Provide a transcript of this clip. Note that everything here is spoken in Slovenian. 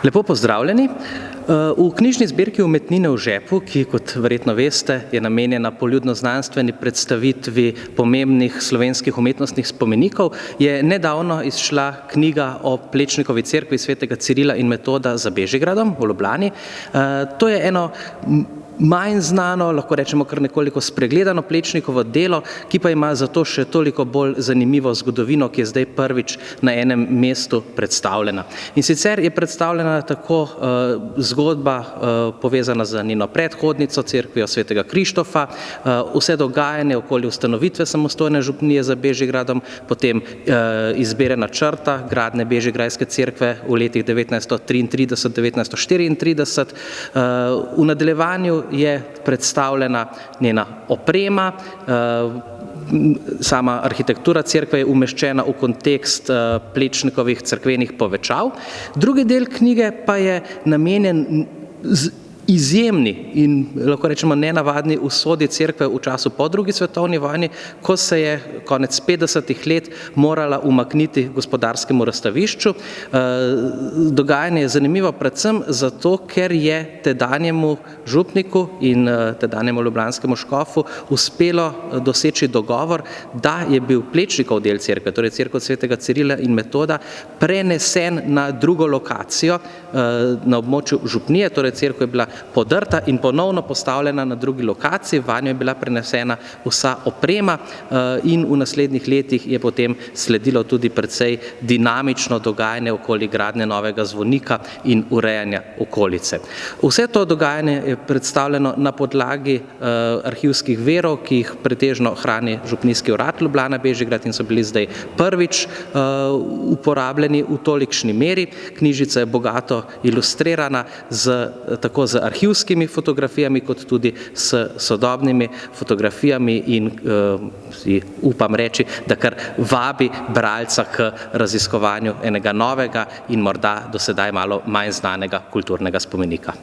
Lepo pozdravljeni. V knjižni zbirki Umetnine v žepu, ki, kot verjetno veste, je namenjena poljudno-znanstveni predstavitvi pomembnih slovenskih umetnostnih spomenikov, je nedavno izšla knjiga o Plečnikovi cerkvi svetega Cirila in Metoda za Bežigradom v Ljubljani. To je eno manj znano, lahko rečemo kar nekoliko spregledano Plečnikovo delo, ki pa ima zato še toliko bolj zanimivo zgodovino, ki je zdaj prvič na enem mestu predstavljena. In sicer je predstavljena tako zgodba povezana z njeno predhodnico, cerkvijo svetega Krištofa, vse dogajanje okoli ustanovitve samostojne župnije za Bežigradom, potem izbire načrta gradnje Bežigrajske cerkve v letih 1933-1934. V nadaljevanju je predstavljena njena oprema, sama arhitektura cerkve je umeščena v kontekst Plečnikovih cerkvenih povečav. Drugi del knjige pa je namenjen izjemni in lahko rečemo nenavadni usodi cerkve v času po drugi svetovni vojni, ko se je konec 50. let morala umakniti gospodarskemu razstavišču. Dogajanje je zanimivo predvsem zato, ker je tedanjemu župniku in tedanjemu ljubljanskemu škofu uspelo doseči dogovor, da je bil Plečnikov del cerkve, torej cerkev svetega Cirila in Metoda, prenesen na drugo lokacijo na območju župnije, torej cerkev je bila podrta in ponovno postavljena na drugi lokaciji, vanjo je bila prenesena vsa oprema in v naslednjih letih je potem sledilo tudi precej dinamično dogajanje okoli gradnje novega zvonika in urejanja okolice. Vse to dogajanje je predstavljeno na podlagi arhivskih virov, ki jih pretežno hrani Župnijski urad Ljubljana Bežigrad in so bili zdaj prvič uporabljeni v tolikšni meri. Knjižica je bogato ilustrirana tako z arhivskimi fotografijami, kot tudi s sodobnimi fotografijami in upam reči, da kar vabi bralca k raziskovanju enega novega in morda do sedaj malo manj znanega kulturnega spomenika.